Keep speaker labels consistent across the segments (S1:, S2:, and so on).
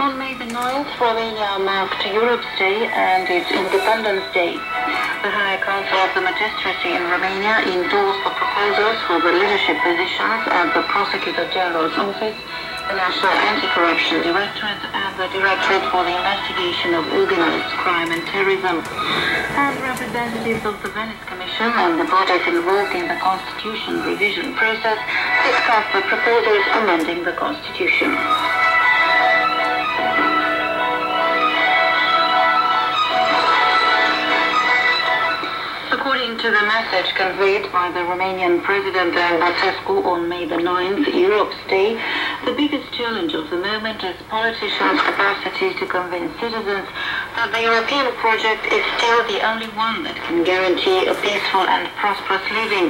S1: On May the 9th, Romania marked Europe's Day and its Independence Day. The High Council of the Magistracy in Romania endorsed the proposals for the leadership positions at the Prosecutor General's Office, the National Anti-Corruption Directorate, and the Directorate for the Investigation of Organized Crime and Terrorism. And representatives of the Venice Commission and the bodies involved in the Constitution revision process discussed the proposals amending the Constitution. According to the message conveyed by the Romanian President Băsescu on May the 9th, Europe's Day, the biggest challenge of the moment is politicians' capacity to convince citizens that the European project is still the only one that can guarantee a peaceful and prosperous living,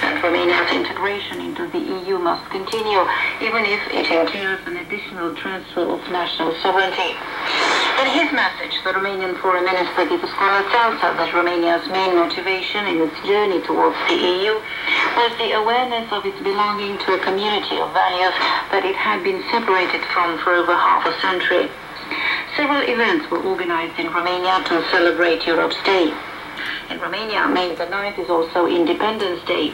S1: and Romania's integration into the EU must continue, even if it entails an additional transfer of national sovereignty. In his message, the Romanian Foreign Minister said that Romania's main motivation in its journey towards the EU was the awareness of its belonging to a community of values that it had been separated from for over half a century. Several events were organized in Romania to celebrate Europe's Day. In Romania, May the 9th is also Independence Day.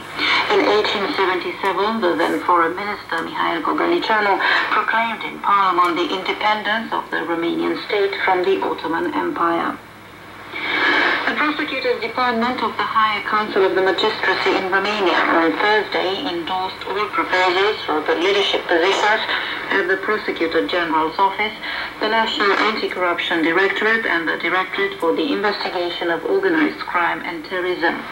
S1: In 1877, the then Foreign Minister, Mihail Gogălnicianu, proclaimed in Parliament the independence of the Romanian state from the Ottoman Empire. The Prosecutor's Department of the Higher Council of the Magistracy in Romania on Thursday endorsed all proposals for the leadership positions at the Prosecutor General's Office, the National Anti-Corruption Directorate, and the Directorate for the Investigation of Organized Crime and Terrorism.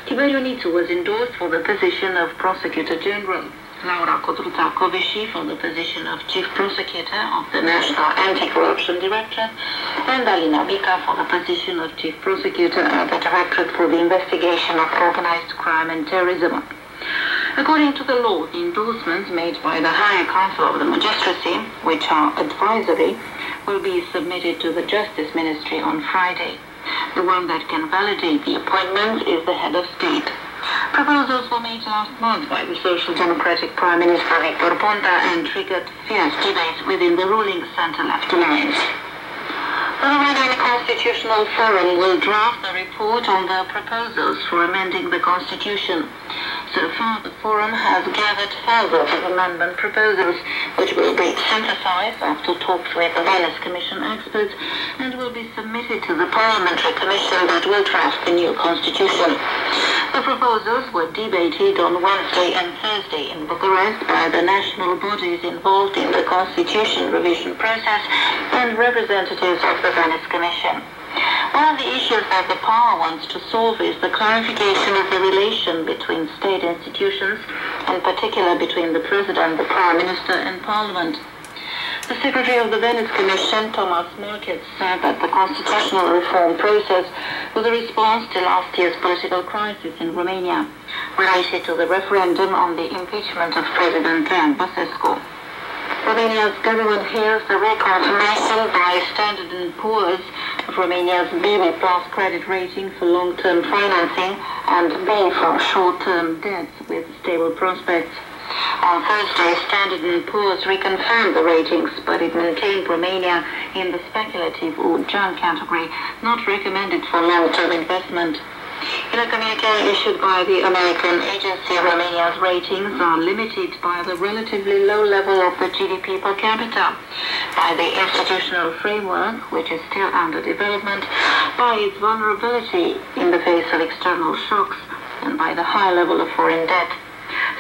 S1: Tiberiu Nițu was endorsed for the position of Prosecutor General, Laura Codruța-Coveși for the position of Chief Prosecutor of the National Anti-Corruption Directorate, and Alina Bica for the position of Chief Prosecutor at the Directorate for the Investigation of Organized Crime and Terrorism. According to the law, the endorsements made by the Higher Council of the Magistracy, which are advisory, will be submitted to the Justice Ministry on Friday. The one that can validate the appointments is the head of state. Proposals were made last month by the Social Democratic Prime Minister Victor Ponta and triggered fierce debates within the ruling centre-left alliance. The Romanian Constitutional Forum will draft a report on the proposals for amending the Constitution. So far, the Forum has gathered thousands of amendment proposals, which will be synthesized after talks with the Venice Commission experts and will be submitted to the Parliamentary Commission that will draft the new Constitution. The proposals were debated on Wednesday and Thursday in Bucharest by the national bodies involved in the Constitution revision process and representatives of the Venice Commission. One of the issues that the power wants to solve is the clarification of the relation between state institutions, in particular between the President, the Prime Minister and Parliament. The Secretary of the Venice Commission, Thomas Market, said that the constitutional reform process was a response to last year's political crisis in Romania, related to the referendum on the impeachment of President Băsescu. Romania's government hails the reconfirmation by Standard & Poor's of Romania's BB+ credit rating for long-term financing and B for short-term debts with stable prospects. On Thursday, Standard & Poor's reconfirmed the ratings, but it maintained Romania in the speculative or junk category, not recommended for long-term investment. In a communiqué issued by the American agency, Romania's ratings are limited by the relatively low level of the GDP per capita, by the institutional framework, which is still under development, by its vulnerability in the face of external shocks, and by the high level of foreign debt.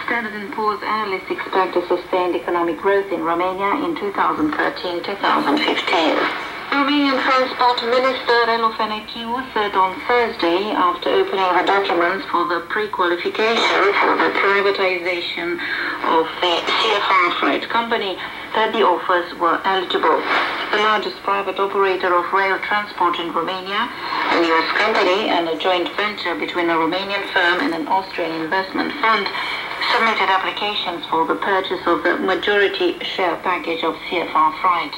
S1: Standard & Poor's analysts expect a sustained economic growth in Romania in 2013-2015. Romanian Transport Minister Relu Feneciu said on Thursday, after opening the documents for the pre-qualification for the privatization of the CFR freight company, that the offers were eligible. The largest private operator of rail transport in Romania, a US company and a joint venture between a Romanian firm and an Austrian investment fund, submitted applications for the purchase of the majority share package of CFR freight.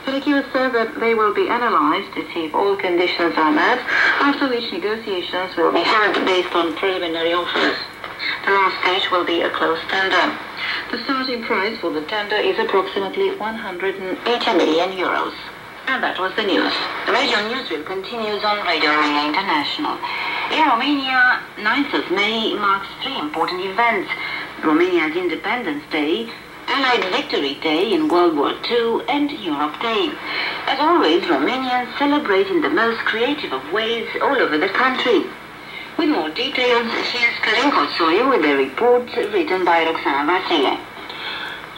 S1: Feneciu said that they will be analyzed to see if all conditions are met, after which negotiations will be held based on preliminary offers. The last stage will be a closed tender. The starting price for the tender is approximately 180 million euros. And that was the news. The radio newsreel continues on Radio Romania International. In Romania, 9th of May marks three important events: Romania's Independence Day, Allied Victory Day in World War II, and Europe Day. As always, Romanians celebrate in the most creative of ways all over the country. With more details, here's Călin Coțoiu with a report written by Roxana Vasile.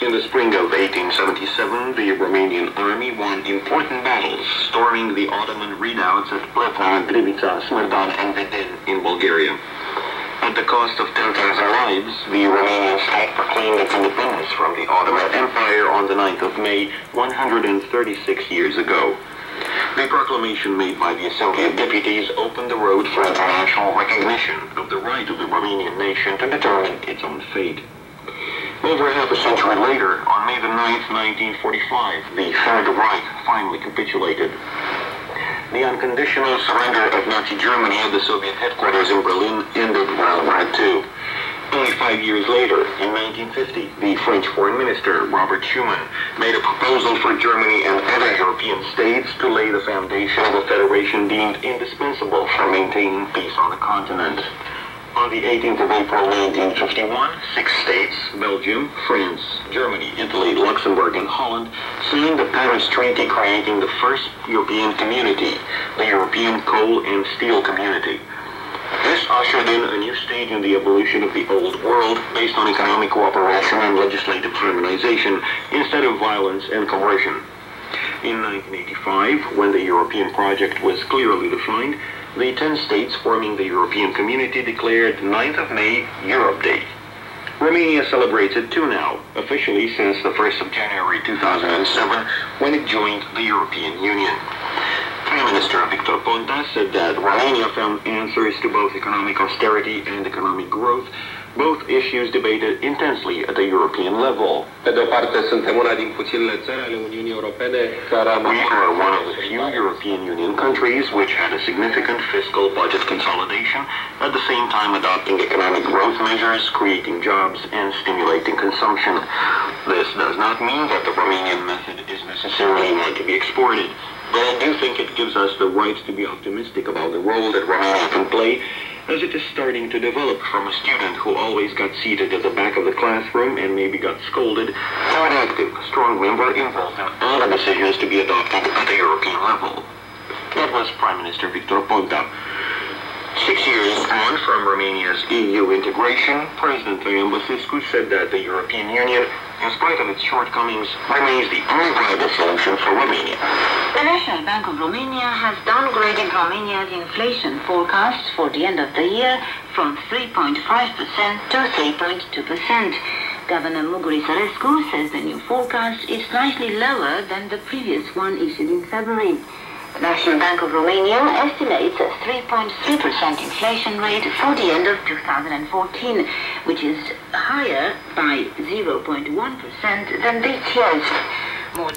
S2: In the spring of 1877, the Romanian army won important battles, storming the Ottoman redoubts at Plevna, Drivica, Smrdan, and Vedin in Bulgaria. At the cost of 10,000 lives, the Romanian state proclaimed its independence from the Ottoman Empire on the 9th of May, 136 years ago. The proclamation made by the Assembly of Deputies opened the road for international recognition of the right of the Romanian nation to determine its own fate. Over half a century later, on May the 9th, 1945, the Third Reich finally capitulated. The unconditional surrender of Nazi Germany at the Soviet headquarters in Berlin ended World War II. Only 5 years later, in 1950, the French Foreign Minister, Robert Schuman, made a proposal for Germany and other European states to lay the foundation of a federation deemed indispensable for maintaining peace on the continent. On the 18th of April 1951, 6 states, Belgium, France, Germany, Italy, Luxembourg, and Holland, signed the Paris Treaty creating the first European community, the European Coal and Steel Community. This ushered in a new stage in the evolution of the old world based on economic cooperation and legislative harmonization instead of violence and coercion. In 1985, when the European project was clearly defined, the 10 states forming the European community declared 9th of May Europe Day. Romania celebrates it too now, officially since the 1st of January 2007, when it joined the European Union. Prime Minister Victor Ponta said that Romania found answers to both economic austerity and economic growth, both issues debated intensely at the European level.
S3: Pe de o parte, suntem una din puținele țări ale Uniunii Europene care am...
S2: We are one of the few European Union countries which had a significant fiscal budget consolidation, at the same time adopting economic growth measures, creating jobs, and stimulating consumption. This does not mean that the Romanian method is necessarily one to be exported, but I do think it gives us the right to be optimistic about the role that Romania can play, as it is starting to develop from a student who always got seated at the back of the classroom and maybe got scolded, to an active, strong member involved in all the decisions to be adopted at the European level. That was Prime Minister Victor Ponta. 6 years on from Romania's EU integration, President Traian Băsescu said that the European Union, in spite of its shortcomings, remains the only viable solution for Romania.
S1: The National Bank of Romania has downgraded Romania's inflation forecast for the end of the year from 3.5% to 3.2%. Governor Muguri Sărescu says the new forecast is slightly lower than the previous one issued in February. The National Bank of Romania estimates a 3.3% inflation rate for the end of 2014, which is higher by 0.1% than this year's. More